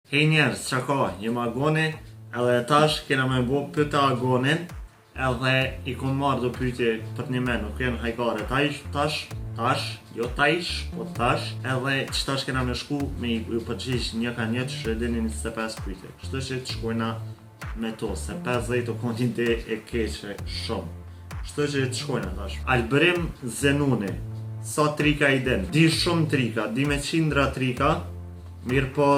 Hej njerës, qa ka, jem Agoni, edhe tash kena me bo pyta Agonin, edhe I kom marrë do pytje për një me, nuk jenë hajkare jo tash, edhe që tash kena me shku me ju përgjish një ka një që shredini 25 pytje. Kështu që të shkojna me to, se 50 o kontin të e keqe shumë. Kështu që të shkojna tash. Albrim Zenuni, sa trika I din? Di shumë trika, di me qindra trika, mirë po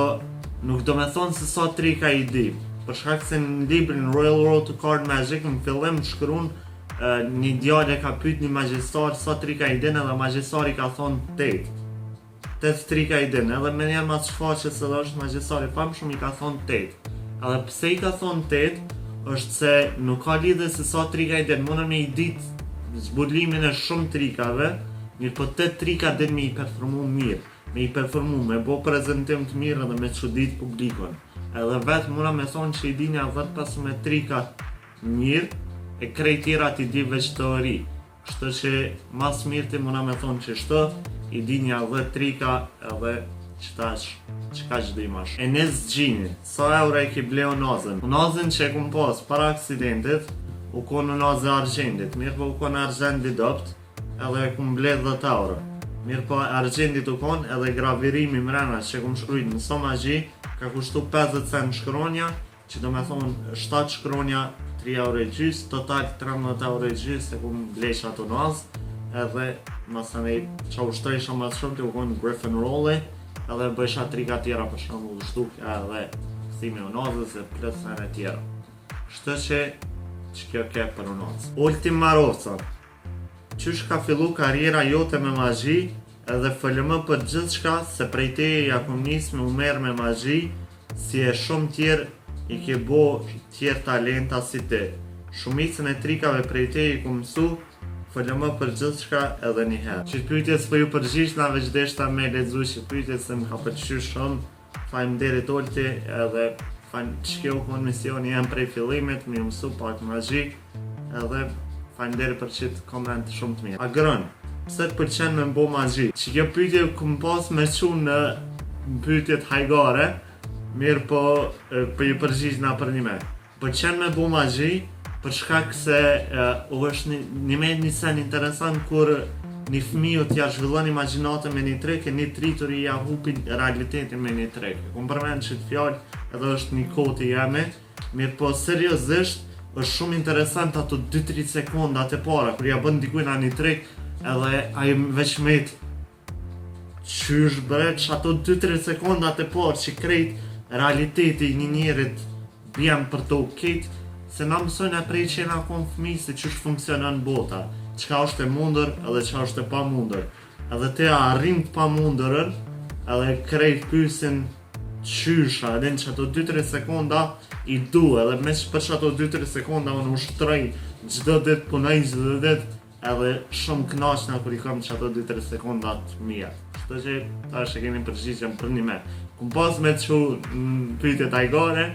nuk do me thonë se sa trika I di, për shkak se në librin Royal Road to Card Magic në fillim shkruan një djalë ka pyet një magjistar sa trika I din edhe magjistari ka thonë 8. 8 trika I din, edhe me njerë mas shfaqet se dhe është magjistari famshëm I ka thonë 8. Edhe pse I ka thonë 8 është se nuk ka lidhje se sa trika I din, mundën me I ditë zbulimin e shumë trikave, mirë po 8 trika din me I performu mirë. Me I performu, me bo prezentim të mirë edhe me çudit publikon. Edhe vetë muna me thonë që I di një 10-15 trika mirë, e krejt tjera ti di veç teori. Kështu që mas mirë ti muna me thonë që shtë, I di një 10 trika edhe qka që di mash. Enes Gjini, sa euro I ki bleu nazën? Nazën që e kum pas para aksidentit, u konë nazë argjendit, mirë po u konë argjendi dopt, edhe e kum ble 10 euro. Mirë po argjendit u konë edhe gravirimi mrena që kum shkrujt në Somagji ka kushtu 50 cent shkronja, që do me thonë 7 shkronja 3 euro I gjys, total 13 euro I gjys se kum blesh ato nazë, edhe masanej që u shtrejsha ma shumë të u konë Griffin Rolli, edhe bëjsha trika tjera për shumë u shtuk edhe këthimi u nazës e plësën e tjera. Shtë që kjo ke për u nazë. Ultim Marovca. Qysh ka fillu karriera jote me magji edhe FLM për gjithë shka se prej teje ja kum nis me u merë me magji si e shumë tjerë I ke bo tjerë talenta si te. Shumicën e trikave prej teje I kum mësu FLM për gjithë shka edhe njëherë. Që pyetjes për ju përgjisht na veç deshta me ledzu që pyetjes se më ka përqysh shumë. Faleminderit Olti edhe që kjo konë misioni jem prej fillimit me ju mësu pak magji edhe faleminderit për qitë koment shumë të mirë. Agron, pse të pëlqen me mbo magji? Që kjo pyetje këm pas me qu në pyetjet hajgare, mirë po për ju përgjigj na për një me. Pëlqen me mbo magji për shkak se është një sen interesant kur një fëmiju t'ja zhvillon imagjinatën me një trek e një tritur I ja hupin realitetin me një trek. Kom përmend që t'fjall edhe është një kohë të jemi, mirë po seriozisht është shumë interesant ato 2-3 sekondat e para kur ja bën dikujna një trek edhe ai veç met qysh bre që ato 2-3 sekondat e parë që krejt realiteti një njerit bjen për të ukejt se na mësojnë e prej që na kon fëmi se qysh funksionon bota, qka është e mundër edhe qka është e pa mundër, edhe te arrim të pa mundërën edhe krejt pysin qysha edhe në që ato 2-3 sekonda I du edhe me që për që ato 2-3 sekonda unë ushtroj gjdo dit punoj gjdo dit edhe shumë knaqna kur I kam që ato 2-3 sekonda të mija. Shto që ta është e keni përgjigjen për një me. Kum pas me të që në pyetje tajgare,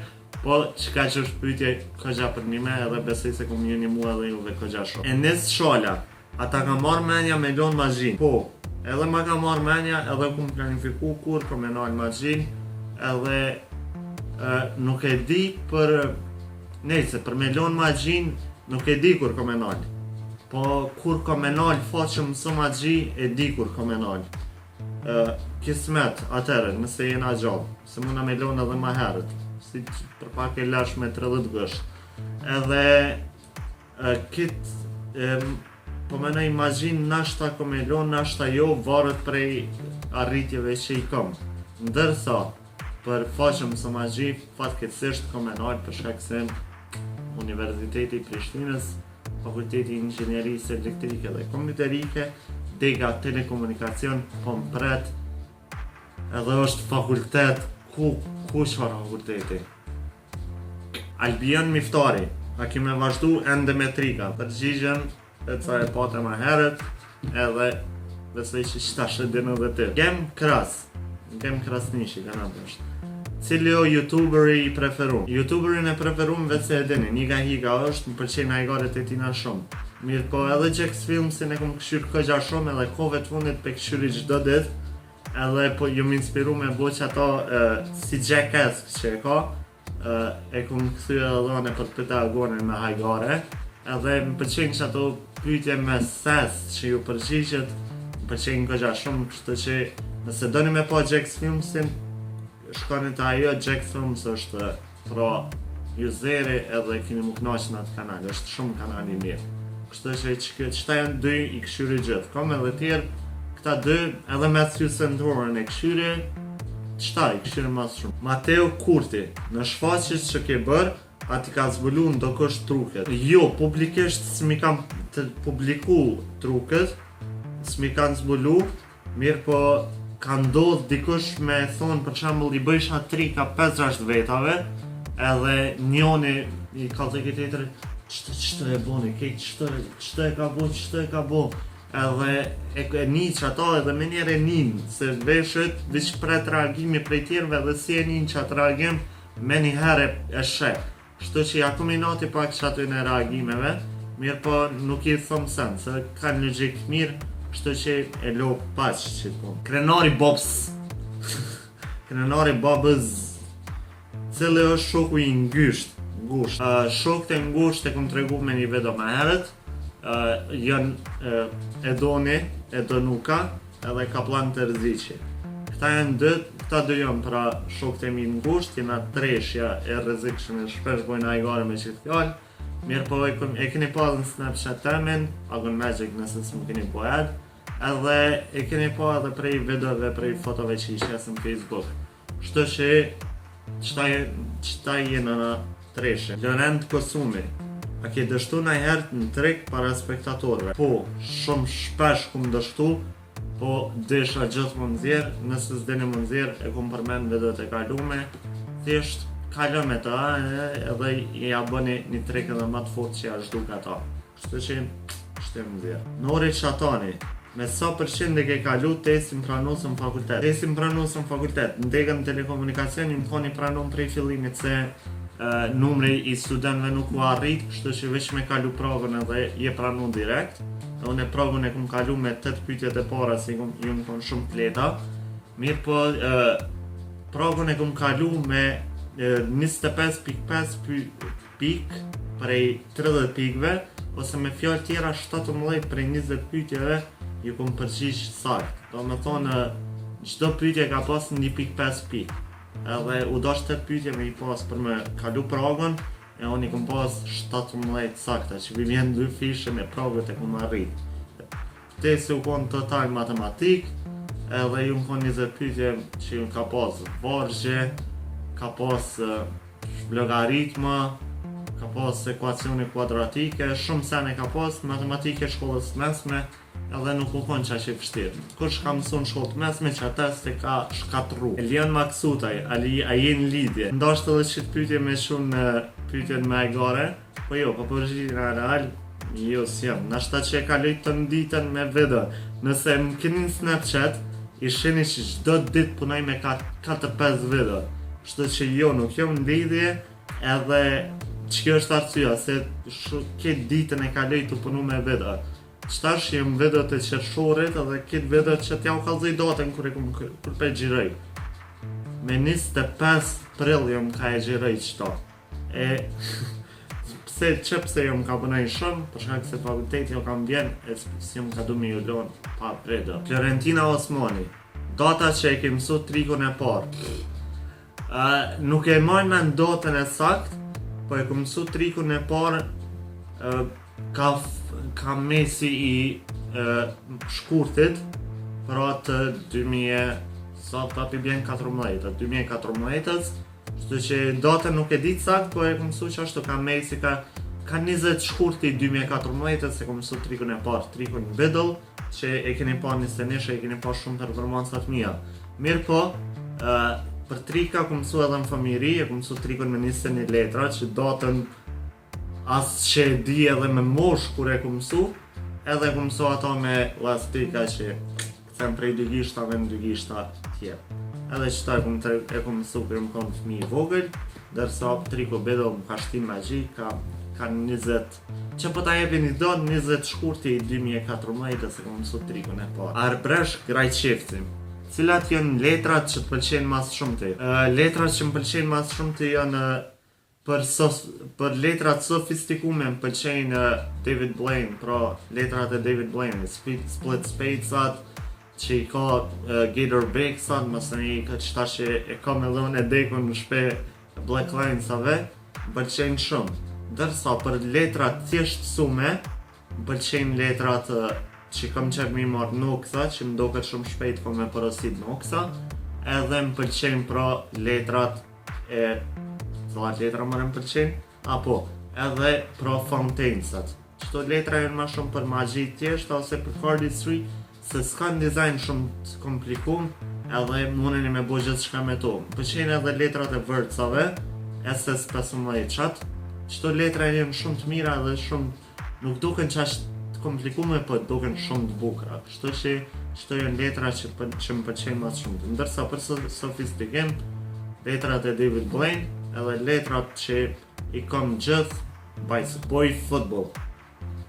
po qka që është pyetje këgja për një me edhe besoj se kum një mua edhe juve këgja shumë. Enes Shala, ata ka marrë menja me lon magjin? Po, edhe ma ka marrë menja edhe kum planifiku kur për me nalë magjin edhe nuk e di për nejse, për me lon magjin nuk e di kur ko me nalë. Po kur ko me nalë faqë mësë magji e di kur ko me nalë. Kismet atëre, nëse jena gjallë, se muna me lon edhe ma herët, si për pak e lash me 30 gësht. Edhe po menoj magjin nashta ko me lon, nashta jo, varet prej arritjeve që I kam. Ndërsa, për faqëm mësë magji, fatkeqësisht ko me nalë për shkak se Universiteti I Prishtinës, Fakulteti I Inxhinierisë Elektrike dhe Kompjuterike, dega telekomunikacion, po më pret, edhe është fakultet, ku qëfar fakulteti? Albion Miftari, a ki me vazhdu ende me trika, përgjigjen e ca e pate ma herët, edhe besoj që qëta shëdin edhe ti. Gem Krasnishi, ka në bështë. Cili o youtuberi I preferum? Youtuberin e preferum vetë se e dini, Niga Higa është, më përqen hajgaret e tina shumë. Mirë po edhe Jax Filmsin e kom këshyrë këgja shumë edhe kove të fundit pe këshyri gjdo dit, edhe po ju më inspiru me bo që ato si Jackass që e ka, e kum këthy edhe dhone për të pyta gonin me hajgare, edhe më pëlqen që ato pyetje me ses që ju përgjigjet, më pëlqen këgja shumë, kështu që nëse doni me pa Jax Filmsin, shkoni të ajo, Jax Films është pra useri edhe keni më knaqë në atë kanal, është shumë kanali mirë. Kështu që qëta janë dy i këshyri gjithë, kam edhe tjerë, këta dy edhe Matthew Santorin e këshyri, qëta i këshyri mas shumë. Mateo Kurti, në shfaqjes që ke bërë, ati ka zbulu ndokosh truket. Jo, publikisht s'mi kam të publiku truket, s'mi kanë zbulu, mirë po ka ndodh dikush me thonë për shembull i bëjsha 3-5 vetave, edhe njoni i ka të këtë tjetër, qëtë e boni, qëtë e ka bo, qëtë e ka bo. Edhe e një që ato edhe me njerë e njën, se veshët vish pret reagimi prej tjerve dhe si e njën që atë reagim, me një herë e shek. Shtu që ja kombinati pak që aty në reagimeve, mirë po nuk i thëmë sen, se ka një logjik mirë, shtu që e lo paq që të punë. Krenari Bobs, Krenari Bobës, cili është shoku i ngusht. Shokët e ngusht e kom tregu me një video me herët, janë Edoni, Edonuka, edhe Kaplan Terzici. Këta dy janë pra shokët e mi ngusht, jena treshja e rrezikshme, shpesh bojnë hajgare me qëtë fjallë. Mirë po e keni pa dhe në Snapchat temin, Agon Magic nëse s'më keni po edhe, e keni pa edhe prej videove, prej fotove që i shes në Facebook. Shtë që qëta jena në treshje. Lorent Kosumi, a ke dështu najherë në trek para spektatorve? Po, shumë shpesh kum dështu, po desha gjithë më nëzirë, nëse s'deni më nëzirë, e kum përmen videot e kalume, thjesht kalëm e ta, edhe i ja bëni një trek edhe më të fort që ja zhduk ata. Kështu që shte më nëzirë. Nori Shatani, me sa përqind e ke kalu testin pranusën fakultet? Testin pranusën fakultet, në degën telekomunikacion, më koni pranun prej fillimit se numri i studentëve nuk u arrit, kështu që veç me kalu pragën edhe je pranu direkt. Dhe unë pragën e kum kalu me 8 pyetjet e para, se ju më konë shumë pleta. Mirë po, pragën e kum kalu me 25.5 pik prej 30 pikve, ose me fjallë tjera 17 prej 20 pyetjeve ju kum përgjigj sakt. Do me thonë, çdo pyetje ka pas 1.5 pik. Edhe u do 8 pyetje me i pas për me kalu pragën, e unë i kom pas 17 sakta, që vi vjen 2 fishe me pragët e kom arrit. Testi u konë total matematik, edhe ju më konë 20 pyetje që ju ka pas vargje, ka pas logaritma, ka pas ekuacione kuadratike, shumë sene ka pas matematike shkollës mesme, edhe nuk u konë qa që i fështirë. Kush ka mësu në shkollë të mesme që atës të ka shkatru. Elion Maksutaj, a jenë lidhje. Ndashtë edhe që të pyetje me shumë në pyetjen me hajgare, po jo, po përgjigjen e real, jo s'jam. Nashta që e kaloj të nditën me video. Nëse më keni në Snapchat, i sheni që çdo ditë punoj me 4-5 video. Kështu që jo, nuk jam në lidhje, edhe që kjo është arsyeja, se këtë ditën e kaloj të punu me video. Qëtash jem videot e qershorit edhe këtë videot që t'ja u kalzoj datën kur pe gjiroj. Me 25 prill jom ka e gjiroj qëta. Pse jom ka bënaj shumë, për shkak se fakulteti jo kam vjen, e si jom ka du me ju lonë pa video. Florentina Osmani, data që e ke mësu trikun e parë. Nuk e marrë me në datën e sakt, po e ke mësu trikun e parë, ka mesi i shkurtit, për atë 2014, shtu që datën nuk e ditë sakt, po e kom mësu që ashtu ka mesi, ka 20 shkurti 2014, se kom mësu trikun e parë, trikun Biddle, që e keni pa një seneshe, e keni pa shumë performansat mija. Mirë po, për trika kom mësu edhe në familje, e kom mësu trikun me 21 letra, që datën asë që e di edhe me mosh kur e ku mësu, edhe ku mësu ato me lastika që këthem prej 2 gishtave në 2 gishta tjerë. Edhe qëta e ku mësu kërë më konë fëmi i vogël, dërsa triku Biddle më ka shtim magji, ka 20, që po ta jepi një do 20 shkurti i 2014 se ku mësu trikun e parë. Arbresh Grajqefci, cilat janë letrat që të pëlqejnë mas shumë ti? Letrat që më pëlqejnë mas shumë ti janë për letrat sofistikume më pëlqejnë David Blaine, pra letrat e David Blaine, Split Spatesat, që i ka Gator Bakesat, mësë një ka qëta që e ka me dhone dekun në shpe Black Lionsave, më pëlqejnë shumë. Dërsa për letrat thjeshtësume, më pëlqejnë letrat që kam qef mi marrë Noxa, që më doket shumë shpejt ko me porosit Noxa, edhe më pëlqejnë pra letrat e cilat letra më pëlqejnë, apo edhe pra Fontainesat. Qëto letra janë ma shumë për magji tjeshtë ose për cardistry, se s'kan dizajn shumë të komplikum, edhe mundeni me bo gjithë shka me to. Më pëlqejnë edhe letrat e vërcave, SS15-qat. Qëto letra janë shumë të mira dhe shumë nuk duken qash të komplikume, po duken shumë të bukra. Kështu që qëto janë letra që më pëlqejnë mas shumë. Ndërsa për sofistikim, letrat e David Blaine, edhe letrat që i kam gjithë Boy Football,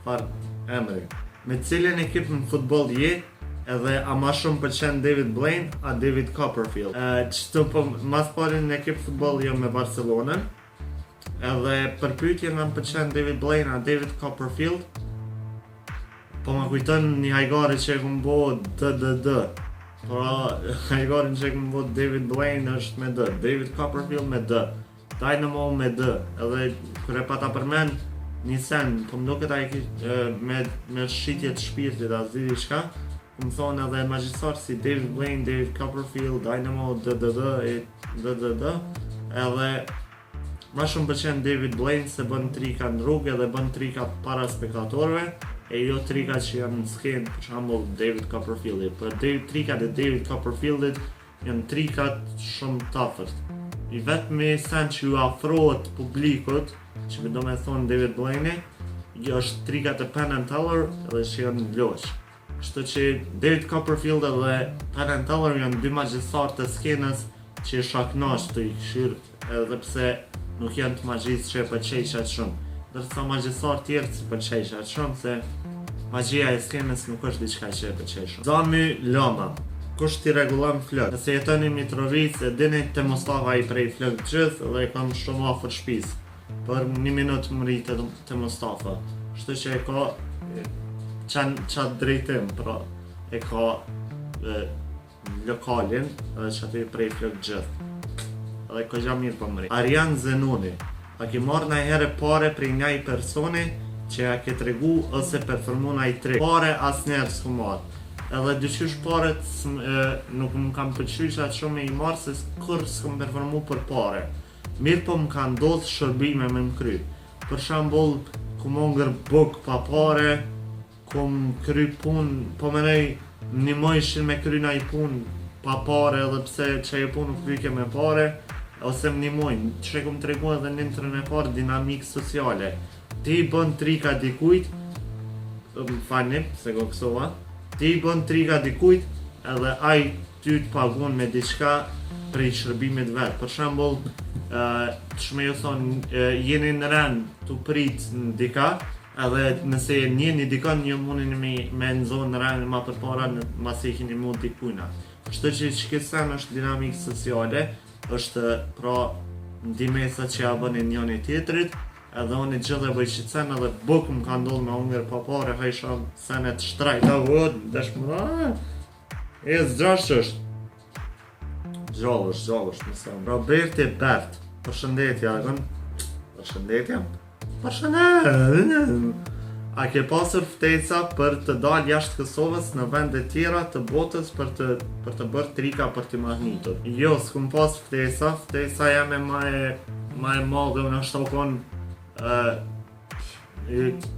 farë emri. Me cilin ekip në futbol je, edhe a ma shumë pëlqen David Blaine, a David Copperfield. Qëto po mas parin në ekip futbol jo me Barcelonën, edhe për pyetje nga më pëlqen David Blaine, a David Copperfield, po ma kujton një hajgari që e këmë bo DDD. Pra, hajgarin që e këmë bo David Blaine është me D, David Copperfield me D. Dynamo me D, edhe kër e pata përmen një sen, po më doket me shqitje të shpirtit a zidi shka, më thonë edhe magjistar si David Blaine, David Copperfield, Dynamo, DDD, edhe ma shumë pëlqen David Blaine se bën trika në rrugë edhe bën trika para spektatorëve, e jo trika që janë në skenë, për shembull David Copperfieldit. Për trikat e David Copperfieldit janë trikat shumë tafërt. I vetëmi sen që ju afrohet publikut, që me do me thonë David Blaine, është trikat e Penn and Teller edhe që janë loq. Kështu që David Copperfield edhe Penn and Teller janë dy magjistarë të skenës që i shaknash të i këshirë edhe pse nuk janë të magjisë që e pëlqej qatë shumë. Dërsa magjistarë tjerë që pëlqej qatë shumë, se magjia e skenës nuk është diçka që e pëlqej shumë. Zami Lama. Kush t'i regulon flëk? Nëse jetoni Mitrovic e dini te Mustafa i prej flëk gjithë dhe e kam shumë afër shtëpis. Për 1 minutë më rritë te Mustafa. Kështu që e ka qatë drejtim, pra e ka lokalin edhe që aty prej flëk gjithë. Edhe ka gja mirë për mëri. Arjan Zenoni. A ki marrë në herë pare prej njaj personi që a ke tregu ose performu në i trik. Pare as njerë s'ku marrë. Edhe dyqysh paret nuk më kam pëlqyer atë shumë i marrë se kur s'kam performu për pare. Mirë po më ka ndodhë shërbime me më kry. Për shembull, ku më ngër buk pa pare, ku më kry pun, po menej një mojshin me kry na i pun pa pare edhe pse që e pun nuk kryke me pare, ose më një mojnë, që e ku më tregu edhe një të e parë dinamikë sociale. Ti i bën trika dikujt, më falni, se go kësova, ti i bën trika dikujt edhe aj ty të pagun me diçka prej shërbimit vetë. Për shembull, që me ju thonë, jeni në rend të prit në dika, edhe nëse njeni dikon, një mundin me nëzonë në rend ma për para masi i kini mund dikujna. Kështu që kësen është dinamikë sociale, është pra ndimesa që ja bëni njëni tjetrit, edhe unë i gjithë e bëjqicen edhe buk më ka ndollë me unger pa pare, hajsha senet shtrajta vëd, dëshmëra, e zdrash është. Gjallësht, nësëm. Roberti Bert, përshëndetje, agën. Përshëndetje. A ke pasur ftesa për të dalë jashtë Kosovës në vende tjera të botës për të bërë trika për të magnitur? Jo, s'kum pas ftesa jam e ma e madhe, unë është okon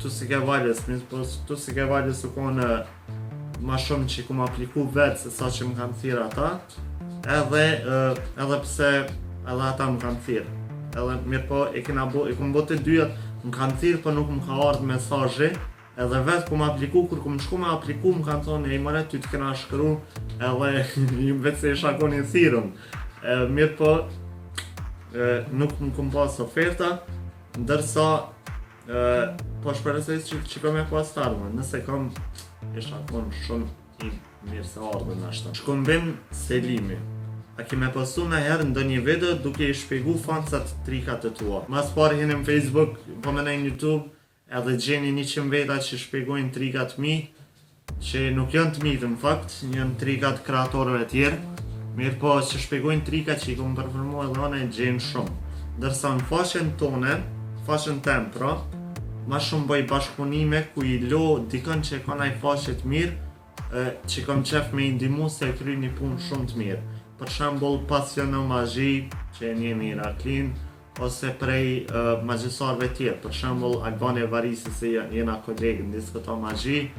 tu si ke valjes, tu si ke valjes u konë ma shumë që ku më apliku vetë se sa që më kanë thirë ata, edhe pse edhe ata më kanë thirë. Edhe mirë po, i kom bote dyjat, më kanë thirë për nuk më ka ardhë mesazhi, edhe vetë ku më apliku, kur ku më shku me apliku, më kanë thonë, e i mëre ty të kena shkru, edhe vetë se i shakoni thirën. Mirë po, nuk më kom pas oferta, ndërsa po shpresoj që kam e pas tarme, nëse kam isha kon shumë i mirë se ardhën ashta. Shkëmbim Selimi. A ke me postu në herë ndonjë video duke i shpjegu fancat trikat e tua? Mas pari jeni në Facebook, po më në YouTube, edhe gjeni 100 veta që shpjegojnë trikat mi, që nuk janë të mitë në fakt, janë trikat kreatorëve tjerë, mirë po që shpjegojnë trikat që i kom përformu edhe one gjenë shumë. Dërsa në faqen tone, faqen tem pra, ma shumë bëj bashkëpunime ku i lo dikën që e ka naj faqet mirë, që kom qef me i ndimu se e kry një punë shumë të mirë. Për shembull Pasiono Magji, që e njeni Iraklin, ose prej magjisarve tjerë, për shembull Albane Varisi se jena kolegë në Diskoto Magji,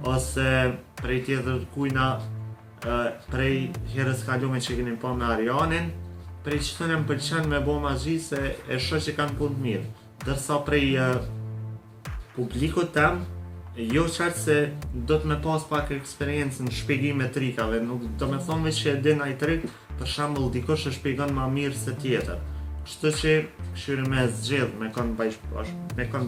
ose prej tjetër kujna prej herës kalume që keni po me Arianin, prej që të në më pëlqen me bo Magji se e shoh që kanë punë të mirë. Dërsa prej publikut tem, jo qartë se do të me pas pak eksperiencë në shpjegime trikave, nuk do me thonë veç që e din ai trik, për shembull dikush e shpjegon ma mirë se tjetër. Kështu që këshyri me zgjedh me kanë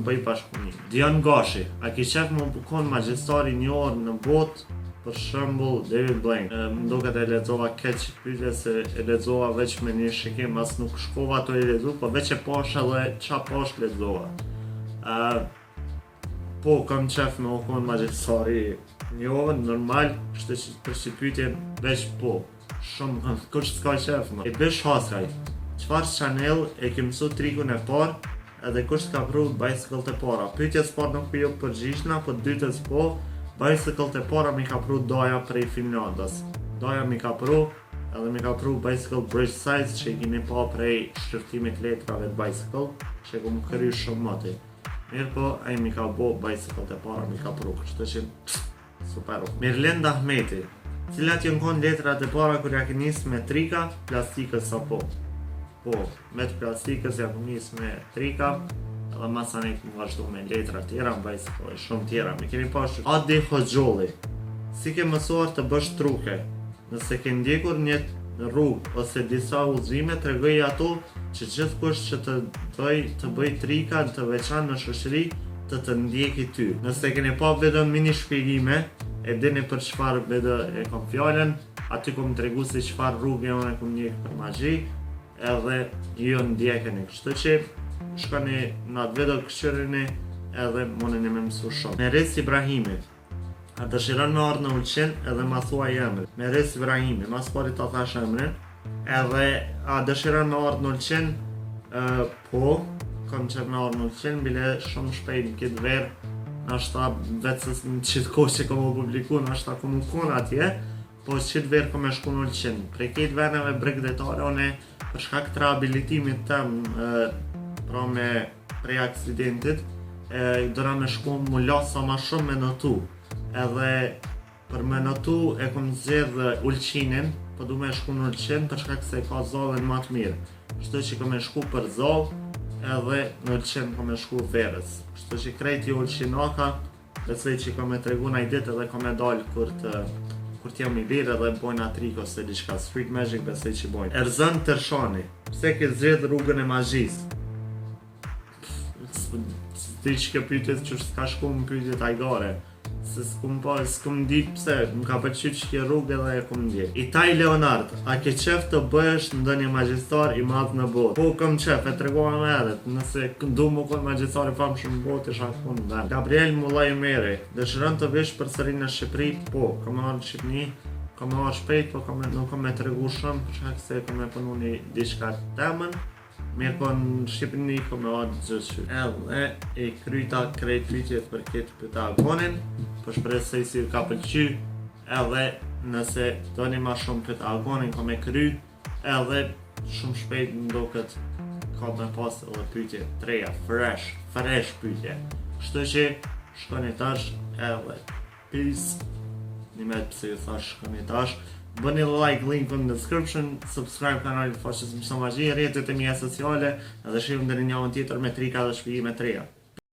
bëj bashkëpunim. Dion Gashi, a ki qef më bukon magjistari një orë në botë, për shembull David Blaine. Më duket e lexova keq pyetje se e lexova veç me një shikim, as nuk shkova ato i lexu, po veç e pash edhe qa pash lexova. Po, kam qef me u konë magjistari një orë, normal, kështë që për shqipytje veç po, shumë, kush s'ka qef më. E Bish Haskaj, qfar channel e ke mësu trikun e par, edhe kush s'ka pru bicycle të para. Pyetjes par nuk për jo përgjishna, po dytës po, bicycle të para mi ka pru Doja prej Finlandës. Doja mi ka pru, edhe mi ka pru bicycle bridge size që i kini pa prej shkërtimit letrave të bicycle, që e ku më kry shumë mëti. Mirë po, a i mi ka bo bicycle të para mi ka pru, kështë që super. Mirlend Ahmeti, cilat jënë konë letrat e para kër ja ke njësë me trika, plastikës apo? Po, me të plastikës ja ke njësë me trika, edhe masanik më vazhdu me letra tjera, në bicycle, shumë tjera. Mi kemi pashtu Adi Hoxholli, si ke mësuar të bësh truke, nëse ke ndjekur një rrugë ose disa udhëzime, tregoj ato që gjithkush që të bëj trika të veçan në shoqëri të ndjeki ty. Nëse keni pa video mini shpjegime, e dini për çfarë video e kam fjalën, aty kom tregu se çfarë rrugë unë kam ndjek për magji, edhe ju ndjekeni. Kështu që shkoni në atë video, këshirini edhe mundeni me mësu shumë. Meres Ibrahimi, a dëshiron me ardhë në Ulqin edhe ma thuaj emrin. Meres Ibrahimi, mas pari ta thash emrin, edhe a dëshiron me ardhë në Ulqin, po, kam qef me ardhë në Ulqin, bile shumë shpejt në këtë verë, nashta vetës në qitë kohë që kom u publiku, nashta kom u konë atje, po qitë verë kom e shku në Ulqin. Prej këtë veneve bregdetare, one për shkak të rehabilitimit tem, pra me prej aksidentit, dëra me shku mu lasa ma shumë me notu. Edhe për me notu e kom zgjedhë Ulqinin, po du me shku në Ulqin për shkak se ka zallën ma të mirë. Kështu që kom e shku për zallë, edhe në Ulqin kom e shku verës. Kështu që krejti Ulqinaka, besoj që kom e tregu naj dit edhe kom e dalë kur t'jam i lirë edhe bojnë atrik ose diçka. Street Magic besoj që bojnë. Erzan Tërshani, pse ke zgjedhë rrugën e magjisë? S'di që ke pyetjet që s'ka shku më pyetjet ajgare. Se s'kum di pse, më ka pëlqy që ke rrugë edhe e kum ndjek. Itaj Leonard, a ke qef të bëhesh ndonjë magjistar i madh në botë? Po, kam qef, e tregova më herët, nëse du më konë magjistar i famshëm në botë, isha këtu në vend. Gabriel Mullaj Meri, dëshiron të vish përsëri në Shqipëri? Po, kam marrë në Shqipëni, kam marrë shpejt, po nuk kam e tregu shumë, për shkak se kam e punu një diçka temën. Mirë po në Shqipëni kom e atë gjithë që. Edhe e kryta krejt pyetjet për këtë Pythagonin, po shpresoj si ju ka pëlqy, edhe nëse doni ma shumë Pythagonin kom e kry, edhe shumë shpejt më duket ka të pas edhe pyetje treja, fresh pyetje. Kështu që shkoni tash edhe peace, një me pëse ju thash shkoni tash. Bëni like, link në description, subscribe kanalin Faqes Mëso Magji, rrjetet e mia sociale, edhe shihim deri në javën tjetër me trika dhe shpjegime të reja.